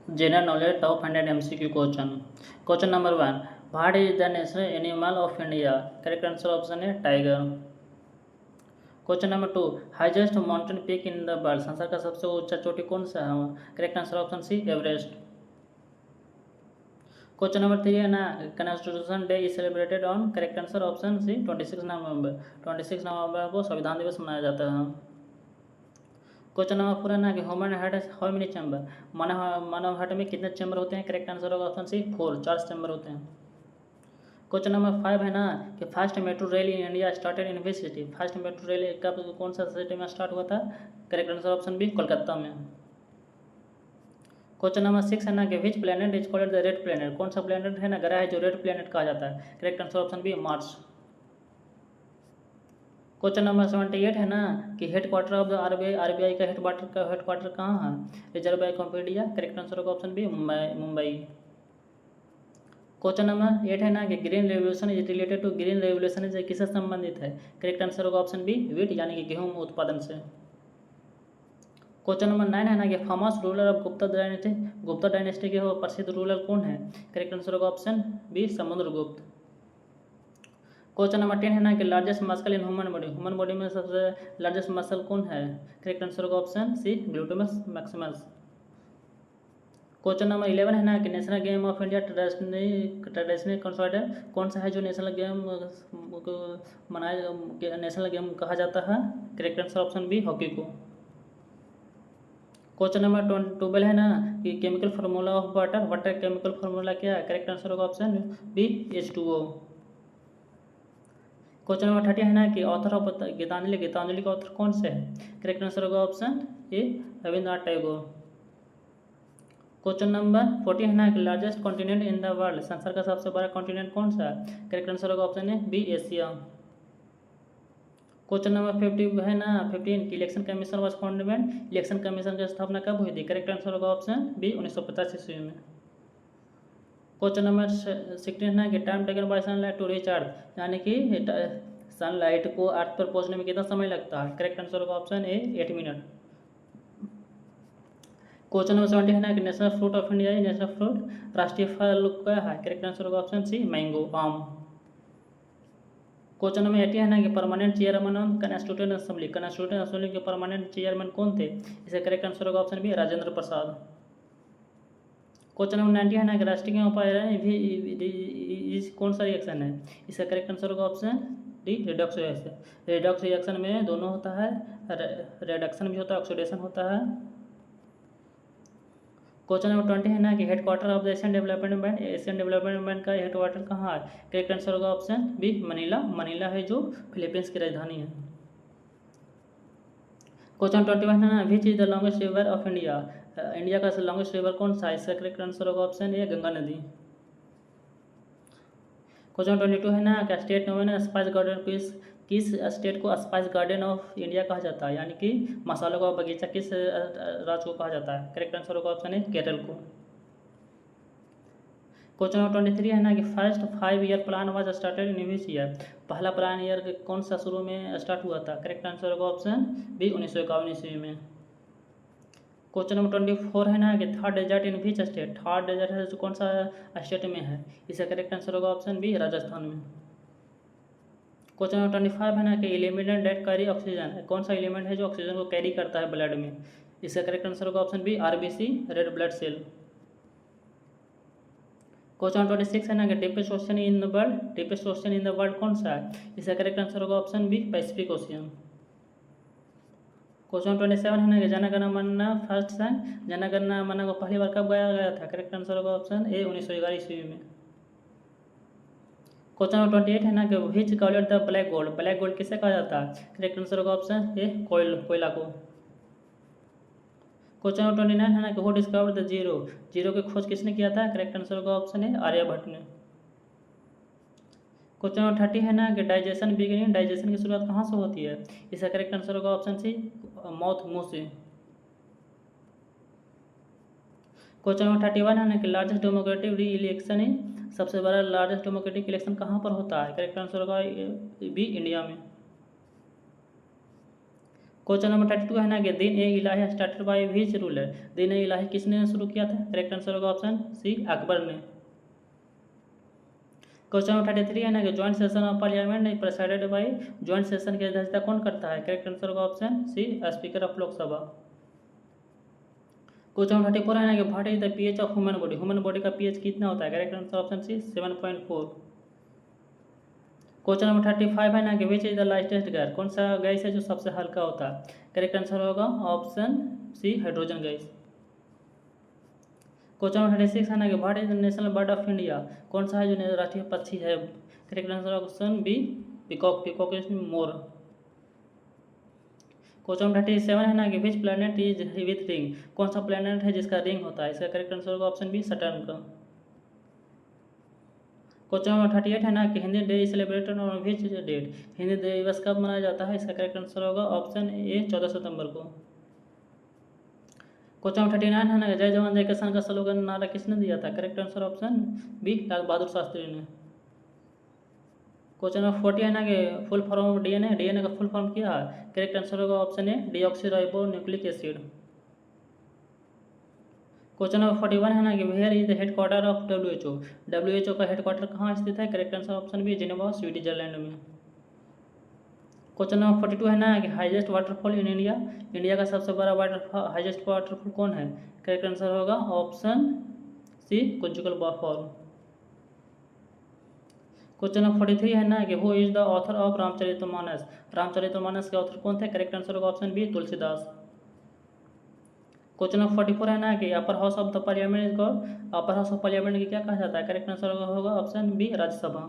General knowledge top 100 MCQ question. Question number 1. What is the national animal of India? Correct answer option है tiger. Question number 2. Highest mountain peak in the world. संसार का सबसे ऊंचा चोटी कौन सा है? Correct answer option C Everest. Question number 3 है ना, constitution day is celebrated on. Correct answer option C 26 November. 26 नवंबर को संविधान दिवस मनाया जाता है. क्वेश्चन नंबर 4 है ना कि human heart how many chamber. मानव हार्ट में कितने चैम्बर होते हैं? करेक्ट आंसर होगा ऑप्शन सी 4. 4 चैम्बर होते हैं. क्वेश्चन नंबर 5 है ना कि first metro rail in India started in which city. First metro rail कब कौन सा सिटी में स्टार्ट हुआ था? Correct answer option B Kolkata में. क्वेश्चन नंबर 6 है ना कि which planet is called the red planet. कौन सा प्लेनेट है ना ग्रह है जो रेड प्लेनेट कहा जाता है? Correct answer option B Mars. Question number 78 है ना कि headquarter of the RBI का हेड क्वार्टर कहाँ है? Reserve bank of India. Correct answer होगा option B Mumbai. Question number 8 है ना कि green revolution is related to. Green revolution is किससे संबंधित है? करेक्ट आंसर होगा ऑप्शन बी वीट यानी कि गेहूं उत्पादन से. क्वेश्चन नंबर 9 है ना कि famous ruler of Gupta dynasty के वो प्रसिद्ध रूलर कौन है? करेक्ट आंसर होगा option B Samudragupta. Question number 10 है ना कि largest muscle in human body में सबसे लार्जेस्ट मसल कौन है? करेक्ट आंसर होगा option C gluteus maximus. Question number 11 है ना कि national game of India traditional consorted कौन सा है जो नेशनल गेम नेशनल गेम कहा जाता है? Correct answer option B hockey को. क्वेश्चन नंबर 12 है ना कि chemical formula of water chemical formula क्या है? करेक्ट आंसर होगा option B H2O. Question number 30 है ना कि ऑथर ऑफ गीतांजलि का ऑथर कौन से है? करेक्ट आंसर होगा option A Rabindranath Tagore. Question number 40 है ना कि largest continent in the world. संसार का सबसे बड़ा कॉन्टिनेंट कौन सा है? करेक्ट आंसर होगा option A B Asia. Question number 50 है ना 15 की election commission was founded. Election commission की स्थापना कब हुई थी? करेक्ट आंसर होगा ऑप्शन बी 1950 ईस्वी में. क्वेश्चन नंबर 16 है ना कि time taken by sunlight to reach earth यानी कि सनलाइट को अर्थ पर पहुंचने में कितना समय लगता है? करेक्ट आंसर होगा ऑप्शन ए 8 मिनट. क्वेश्चन नंबर 70 है ना कि national fruit of India national fruit राष्ट्रीय फल क्या है? करेक्ट आंसर होगा ऑप्शन सी मैंगो आम. क्वेश्चन नंबर 80 है ना कि permanent chairman of constituent assembly के परमानेंट चेयरमैन कौन थे? इसका करेक्ट आंसर होगा option B Rajendra Prasad. Question number 90 है ना कि राष्ट्रीय उपाय कौन सा रिएक्शन है? इसका करेक्ट आंसर होगा option D redox reaction. Redox reaction में दोनों होता है, रिडक्शन भी होता है, ऑक्सीडेशन होता है. क्वेश्चन नंबर 20 है ना कि headquarter of the Asian development bank का हेडक्वार्टर कहाँ है? करेक्ट आंसर होगा ऑप्शन बी मनीला है जो फिलीपींस की राजधानी है. क्वेश्चन 21 है ना विच is the longest river of India. India का लॉन्गेस्ट रिवर कौन सा है? इसका करेक्ट आंसर होगा ऑप्शन ए गंगा नदी. क्वेश्चन 22 है ना क्या स्टेट नोन स्पाइस गार्डन किस स्टेट को स्पाइस गार्डन ऑफ इंडिया कहा जाता है यानी कि मसालों का बगीचा किस राज्य को कहा जाता है? करेक्ट आंसर होगा ऑप्शन ए केरल को. क्वेश्चन नंबर 23 है ना कि first 5 year plan was started in which year. पहला प्लान ईयर कौन सा शुरू में स्टार्ट हुआ था? करेक्ट आंसर होगा ऑप्शन बी 1951 ईस्वी में. क्वेश्चन नंबर 24 है ना कि third desert in which state. Third desert है जो कौन सा स्टेट में है? इसका करेक्ट आंसर होगा ऑप्शन बी राजस्थान में. क्वेश्चन नंबर 25 है ना कि एलिमेंट डेट कैरी ऑक्सीजन. कौन सा एलिमेंट है जो ऑक्सीजन को कैरी करता है ब्लड में? इसका करेक्ट आंसर होगा option B RBC red blood cell. Question 26 है ना कि deepest ocean in the world कौन सा है? इसका करेक्ट आंसर होगा option B Pacific ocean. Question 27 है ना कि जनगण मन फर्स्ट सॉन्ग जनगण मन को पहली बार कब गाया गया था? करेक्ट आंसर होगा ऑप्शन ए 1911 ईस्वी में. क्वेश्चन नंबर 28 है ना कि विच कॉल्ड द ब्लैक गोल्ड किसे कहा जाता है? करेक्ट आंसर होगा ऑप्शन ए कोयला को. क्वेश्चन नंबर 29 है ना कि हु डिस्कवर्ड द जीरो की खोज किसने किया था? करेक्ट आंसर होगा ऑप्शन ए आर्यभट्ट ने. क्वेश्चन नंबर 30 है ना कि डाइजेशन की शुरुआत कहाँ से होती है? इसका करेक्ट आंसर होगा ऑप्शन सी मुंह से. क्वेश्चन नंबर 31 है ना कि लार्जेस्ट डेमोक्रेटिक री इलेक्शन सबसे बड़ा लार्जेस्ट डेमोक्रेटिक इलेक्शन कहाँ पर होता है? करेक्ट आंसर होगा बी इंडिया में. क्वेश्चन नंबर 32 है ना कि Din i Ilahi started by which ruler, Din i Ilahi किसने शुरू किया था? करेक्ट आंसर होगा ऑप्शन सी अकबर ने। क्वेश्चन नंबर 33 है ना कि joint session of parliament presided by, joint session की अध्यक्षता कौन करता है? करेक्ट आंसर होगा option C speaker of Lok Sabha. Question number 34 है ना कि what is the pH of human body, human body का पीएच कितना होता है? Correct answer option C 7.4। Question number 35 है ना कि which is the lightest gas, कौन सा गैस है जो सबसे हल्का होता है? करेक्ट आंसर होगा option C hydrogen gas. Question number 36 है ना कि what is the national bird of India, कौन सा है जो राष्ट्रीय पक्षी है? Correct answer option B peacock, peacock is मोर। क्वेश्चन नंबर 37 है ना कि which planet is with ring, कौन सा प्लैनेट है जिसका रिंग होता है? इसका करेक्ट आंसर होगा ऑप्शन बी सटर्न का। क्वेश्चन नंबर 38 है ना कि Hindi day is celebrated on which date, Hindi दिवस कब मनाया जाता है? इसका करेक्ट आंसर होगा ऑप्शन ए 14 सितंबर को। क्वेश्चन नंबर 39 है ना जय जवान जय किसान का स्लोगन नारा किसने दिया था? Correct answer option B Lal Bahadur Shastri ने। क्वेश्चन नंबर 40 है ना कि full form of DNA, DNA का फुल फॉर्म क्या है? करेक्ट आंसर होगा option A deoxyribonucleic acid. Question number 41 है ना कि where is the headquarter of WHO, WHO का हेडक्वार्टर कहाँ स्थित है? Correct answer option B Geneva Switzerland में। क्वेश्चन नंबर 42 है ना कि highest waterfall in India, India का सबसे बड़ा वाटरफॉल हाईएस्ट वाटरफॉल कौन है? करेक्ट आंसर होगा option C Kunchikal fall. Question number 43 है ना कि who is the author of Ramcharitmanas, Ramcharitmanas के ऑथर कौन थे? करेक्ट आंसर होगा option B Tulsidas. Question number 44 है ना कि upper house of the parliament को, अपर हाउस ऑफ पार्लियामेंट की क्या कहा जाता है? करेक्ट आंसर होगा option B Rajya Sabha.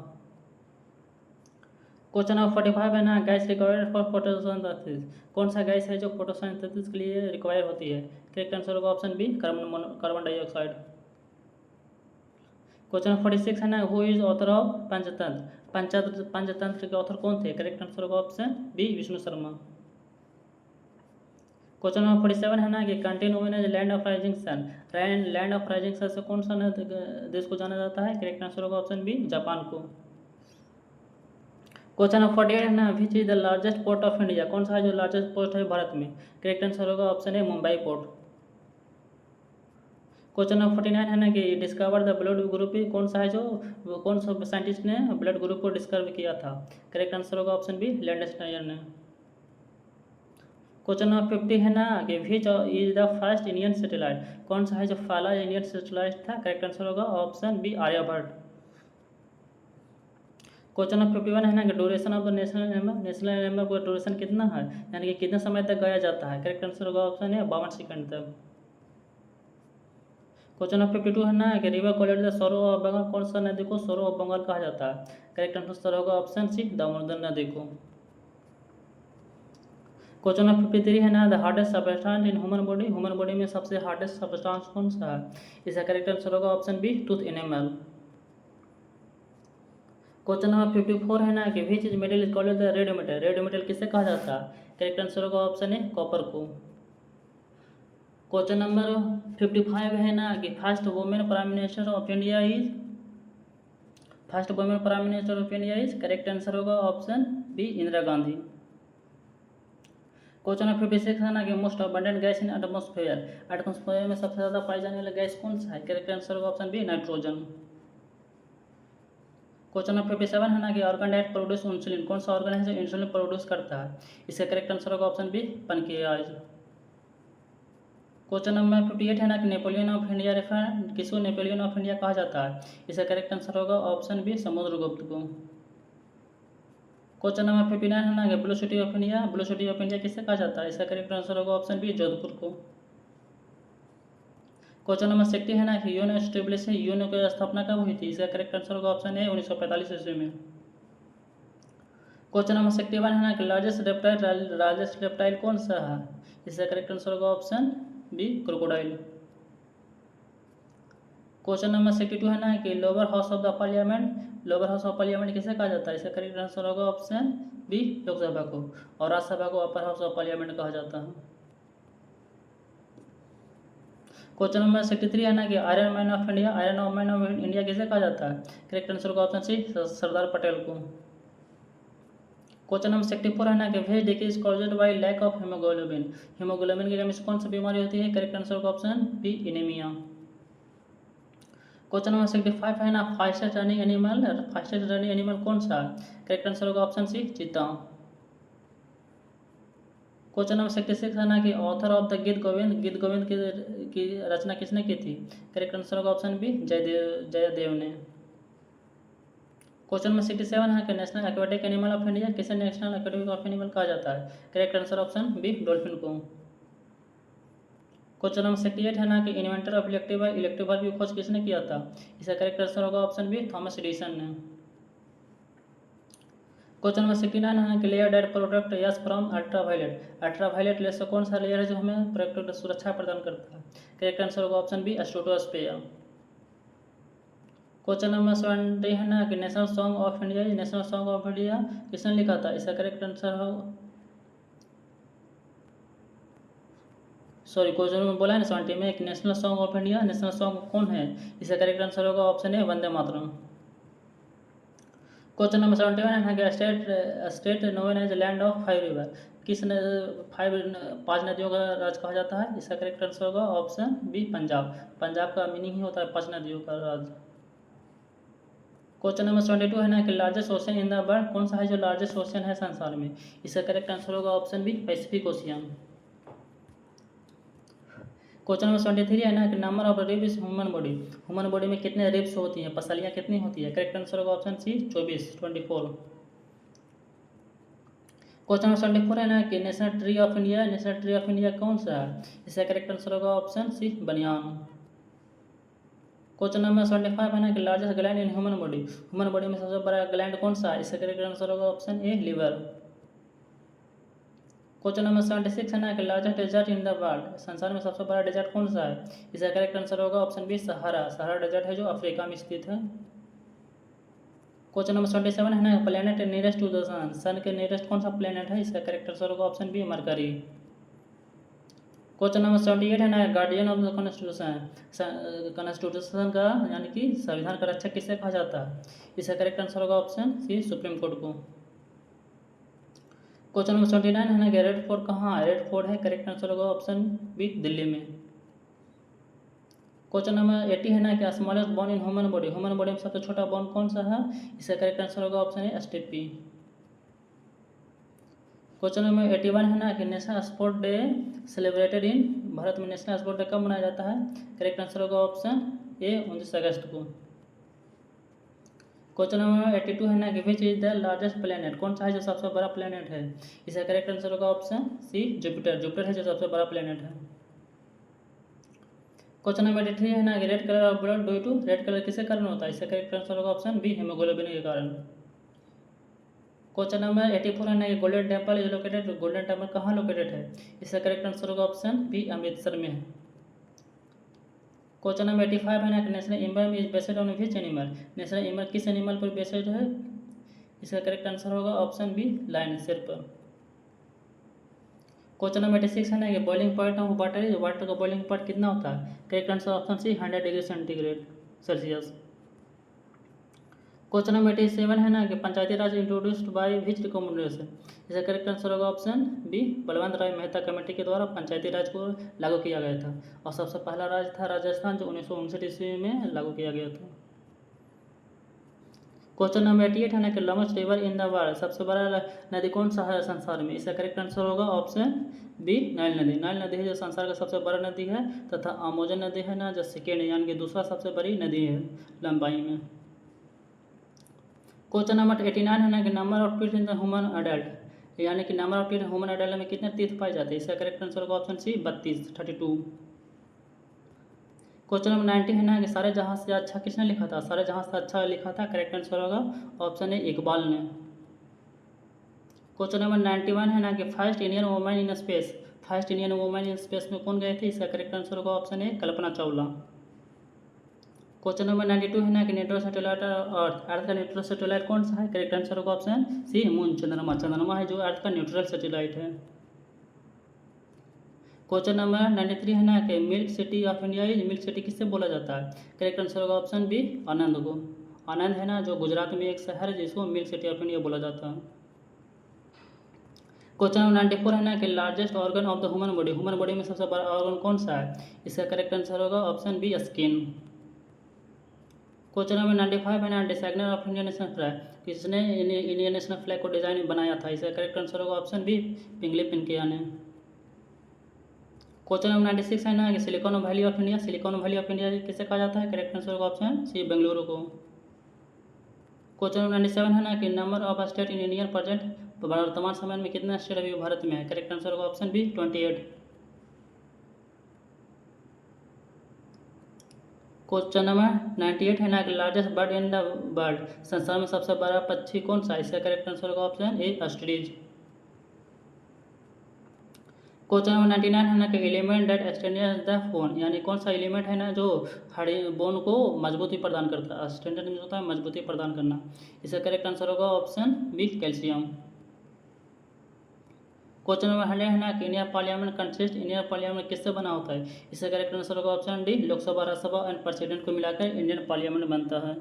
Question number 45 है ना गैस रिक्वायर्ड फॉर फोटोसिंथेसिस, कौन सा गैस है जो फोटोसिंथेसिस के लिए रिक्वायर होती है? करेक्ट आंसर होगा option B carbon dioxide. Question number 46 है ना who is author of Panchatantra, Panchatantra के ऑथर कौन थे? करेक्ट आंसर होगा option B Vishnu Sharma. Question number 47 है ना कि country known as land of rising sun, land of rising sun से कौन सा देश को जाना जाता है? करेक्ट आंसर होगा ऑप्शन बी जापान को। क्वेश्चन नंबर 48 है ना विच is the largest port of India, कौन सा है जो लार्जेस्ट पोर्ट है भारत में? करेक्ट आंसर होगा ऑप्शन ए मुंबई पोर्ट। क्वेश्चन नंबर 49 है ना कि डिस्कवर द ब्लड ग्रुप, कौन सा है जो कौन सा साइंटिस्ट ने ब्लड ग्रुप को डिस्कवर किया था? करेक्ट आंसर होगा ऑप्शन बी लैंडस्टायर ने। क्वेश्चन नंबर 50 है ना कि which is the first Indian satellite, कौन सा है जो पहला इंडियन सैटेलाइट था? करेक्ट आंसर होगा option B Aryabhata. Question number 51 है ना कि duration of the national anthem, national anthem का ड्यूरेशन कितना है, यानी कि कितने समय तक गाया जाता है? करेक्ट आंसर होगा ऑप्शन है 52 सेकंड तक। क्वेश्चन नंबर 52 है ना कि river called the sorrow of Bengal, कौन सा नदी को सौरो ऑफ बंगाल कहा जाता है? करेक्ट आंसर होगा ऑप्शन सी दामोदर नदी को। क्वेश्चन नंबर 53 है ना the hardest substance in human body, human body में सबसे हार्डेस्ट सब्सटेंस कौन सा है? इसका करेक्ट आंसर होगा option B tooth enamel. Question number 54 है ना कि which is metal is called the red metal, red metal किसे कहा जाता है? करेक्ट आंसर होगा ऑप्शन ए कॉपर को। क्वेश्चन नंबर 55 है ना कि first women prime minister of India is, first women prime minister of India is, correct answer होगा option B Indira Gandhi. Question number 56 है ना कि most abundant gas in atmosphere, atmosphere में सबसे ज़्यादा पाई जाने वाला गैस कौन सा है? करेक्ट आंसर होगा option B nitrogen. Question number 57 है ना कि ऑर्गन डेट प्रोड्यूस इंसुलिन, कौन सा ऑर्गन है जो इंसुलिन प्रोड्यूस करता है? इसका करेक्ट आंसर होगा option B pancreas. Question number 58 है ना कि नेपोलियन ऑफ इंडिया रेफर किसको नेपोलियन ऑफ इंडिया कहा जाता है? इसका करेक्ट आंसर होगा ऑप्शन बी समुद्रगुप्त को। क्वेश्चन नंबर 59 है ना कि blue city of India, blue city of India किससे कहा जाता है? इसका करेक्ट आंसर होगा ऑप्शन बी जोधपुर को। क्वेश्चन नंबर 60 है ना कि यूएन एस्टेब्लिश है, यूएन की स्थापना कब हुई थी? इसका करेक्ट आंसर होगा ऑप्शन ए 1945 ईस्वी में। क्वेश्चन नंबर 61 है ना कि लार्जेस्ट रेप्टाइल कौन सा है? इसका करेक्ट आंसर होगा option B crocodile. Question number 62 है ना कि lower house of the parliament, lower house of parliament किसे कहा जाता है? इसका करेक्ट आंसर होगा ऑप्शन बी लोकसभा को, और राज्यसभा को अपर हाउस ऑफ पार्लियामेंट कहा जाता है। क्वेश्चन नंबर 63 है ना कि iron man of India, iron man of India किसे कहा जाता है? करेक्ट आंसर होगा ऑप्शन सी सरदार पटेल को। क्वेश्चन नंबर 64 है ना कि which disease caused by lack of haemoglobin. Haemoglobin की कमी से कौन सी बीमारी होती है? करेक्ट आंसर का option B anaemia. Question number 65 है ना fastest running animal, fastest running animal कौन सा? करेक्ट आंसर होगा ऑप्शन सी चीता। क्वेश्चन नंबर 66 है ना कि ऑथर ऑफ द गीत गोविंद की रचना किसने की थी? करेक्ट आंसर होगा ऑप्शन बी जयदेव ने। क्वेश्चन नंबर 67 है कि national aquatic animal of India किसे नेशनल एक्वेटिक ऑफ एनिमल कहा जाता है? Correct answer option B dolphin को। क्वेश्चन नंबर 68 है ना कि इन्वेंटर ऑफ इलेक्ट्रिक बल्ब की खोज किसने किया था? इसका करेक्ट आंसर होगा ऑप्शन बी थॉमस एडिसन ने। क्वेश्चन नंबर 69 है ना कि layer that protect us from ultraviolet. Ultraviolet layer से कौन सा लेयर है जो हमें प्रोटेक्ट सुरक्षा प्रदान करता है? करेक्ट आंसर होगा option B stratosphere. Question number 70 है ना कि national song of India, national song of India किसने लिखा था? इसका करेक्ट आंसर हो क्वेश्चन में बोला है ना 70 में एक national song of India, national song कौन है? इसका करेक्ट आंसर होगा option A Vande Mataram. Question number 71 है ना कि state known as land of 5 river किस 5 नदियों का राज्य कहा जाता है? इसका करेक्ट आंसर होगा ऑप्शन बी पंजाब। पंजाब का मीनिंग ही होता है 5 नदियों का राज्य। क्वेश्चन नंबर 72 है ना कि largest ocean in the world कौन सा है जो लार्जेस्ट ओशन है संसार में? इसका करेक्ट आंसर होगा option B Pacific ocean. Question number 73 है ना कि number of ribs human body, human body में कितने रिब्स होती हैं, पसलियाँ कितनी होती है? करेक्ट आंसर होगा ऑप्शन सी 24। क्वेश्चन नंबर 74 है ना कि national tree of India, national tree of India कौन सा है? इसका करेक्ट आंसर होगा option C banyan. Question number 75 है ना कि largest gland in human body, human body में सबसे बड़ा ग्लैंड कौन सा है? इसका करेक्ट आंसर होगा option A liver. Question number 76 है ना कि largest desert in the world, संसार में सबसे बड़ा डेजर्ट कौन सा है? इसका करेक्ट आंसर होगा option B Sahara. Sahara desert है जो अफ्रीका में स्थित है। क्वेश्चन नंबर 77 है ना planet nearest to the sun, sun के नियरेस्ट कौन सा प्लेनेट है? इसका करेक्ट आंसर होगा option B Mercury. Question number 78 है ना guardian of the constitution, constitution का यानी कि संविधान का रक्षक किसे कहा जाता है? इसका करेक्ट आंसर होगा ऑप्शन सी सुप्रीम कोर्ट को। क्वेश्चन नंबर 79 है ना कि रेड फोर्ट कहाँ है? रेड फोर्ट है करेक्ट आंसर होगा ऑप्शन बी दिल्ली में। क्वेश्चन नंबर 80 है ना कि स्मॉलेस्ट बोन इन ह्यूमन बॉडी, ह्यूमन बॉडी में सबसे छोटा बोन कौन सा है? इसका करेक्ट आंसर होगा ऑप्शन ए स्टेपी। क्वेश्चन नंबर 81 है ना कि national sport day celebrated in, Bharat में नेशनल स्पोर्ट डे कब मनाया जाता है? करेक्ट आंसर होगा ऑप्शन ए 29 अगस्त को। क्वेश्चन नंबर 82 है ना कि which is the largest planet, कौन सा है जो सबसे बड़ा प्लेनेट है? इसका करेक्ट आंसर होगा ऑप्शन सी जुपिटर। जुपिटर है जो सबसे बड़ा प्लेनेट है। क्वेश्चन नंबर 83 है ना कि red colour of blood due to, red colour किसके कारण होता है? इसका करेक्ट आंसर होगा ऑप्शन बी हीमोग्लोबिन के कारण। क्वेश्चन नंबर 84 है ना कि golden temple is located, golden temple कहाँ लोकेटेड है? इसका करेक्ट आंसर होगा ऑप्शन बी अमृतसर में है। क्वेश्चन नंबर 85 है ना कि national emblem is based on which animal, national emblem किस एनिमल पर बेस्ड है? इसका करेक्ट आंसर होगा ऑप्शन बी लायन, शेर पर। क्वेश्चन नंबर 86 है ना कि boiling point of water is, water का बॉइलिंग पॉइंट कितना होता है? Correct answer option c 100 degree centigrade Celsius. Question number 87 है ना कि Panchayati Raj introduced by which recommendation, इसका करेक्ट आंसर होगा option b Balwant Rai Mehta committee के द्वारा पंचायती राज को लागू किया गया था और सबसे पहला राज्य था राजस्थान जो 1959 ईस्वी में लागू किया गया था। क्वेश्चन नंबर 88 है ना कि longest river in the world, सबसे बड़ा नदी कौन सा है संसार में? इसका करेक्ट आंसर होगा ऑप्शन बी नाइल नदी। नाइल नदी है जो संसार का सबसे बड़ा नदी है तथा अमेजन नदी है ना जो सेकेंड यानी कि दूसरा सबसे बड़ी नदी है लंबाई में। क्वेश्चन नंबर 89 है ना कि number of teeth in the human adult, यानी कि number of teeth human adult में कितने टीथ पाए जाते हैं? इसका करेक्ट आंसर होगा ऑप्शन सी 32। क्वेश्चन नंबर 90 है ना कि सारे जहां से अच्छा किसने लिखा था? सारे जहां से अच्छा लिखा था करेक्ट आंसर होगा ऑप्शन ए इकबाल ने। क्वेश्चन नंबर 91 है ना कि first Indian women in space, first Indian women in space में कौन गए थे? इसका करेक्ट आंसर होगा ऑप्शन ए कल्पना चावला। क्वेश्चन नंबर 92 है ना कि न्यूट्रल सैटेलाइट अर्थ, अर्थ का न्यूट्रल सैटेलाइट कौन सा है? करेक्ट आंसर होगा ऑप्शन सी मून, चंद्रमा। चंद्रमा है जो अर्थ का न्यूट्रल सैटेलाइट है। क्वेश्चन नंबर 93 है ना कि milk city of India is, milk city किससे बोला जाता है? करेक्ट आंसर होगा ऑप्शन बी आनंद को। आनंद है ना जो गुजरात में एक शहर है जिसको मिल्क सिटी ऑफ इंडिया बोला जाता है। क्वेश्चन नंबर 94 है ना कि largest organ of the human body में सबसे बड़ा ऑर्गन कौन सा है? इसका करेक्ट आंसर होगा option B skin. Question number 95 है ना designer of Indian national flag, किसने इंडियन नेशनल फ्लैग को डिजाइन बनाया था? इसका करेक्ट आंसर होगा ऑप्शन बी पिंगली पिंकिया ने। क्वेश्चन नंबर 96 है ना कि सिलिकॉन वैली ऑफ इंडिया किसे कहा जाता है? करेक्ट आंसर होगा ऑप्शन सी बेंगलुरु को। क्वेश्चन नंबर 97 है ना कि number of state in Indian present वर्तमान समय में कितने स्टेट अभी भारत में है? करेक्ट आंसर होगा ऑप्शन बी 28। क्वेश्चन नंबर 98 है ना कि largest bird in the world, संसार में सबसे बड़ा पक्षी कौन सा? इसका करेक्ट आंसर होगा ऑप्शन ए ऑस्ट्रिच। क्वेश्चन नंबर 99 है ना कि एलिमेंट दैट स्ट्रेंथेन्स द बोन, यानी कौन सा एलिमेंट है ना जो हड्डी बोन को मजबूती प्रदान करता है? स्ट्रेंथन मीन्स होता है मजबूती प्रदान करना। इसका करेक्ट आंसर होगा option B calcium. Question number 100 है ना कि इंडिया पार्लियामेंट किससे बना होता है? इसका करेक्ट आंसर होगा option D Lok Sabha, Rajya Sabha and president को मिलाकर इंडियन पार्लियामेंट बनता है।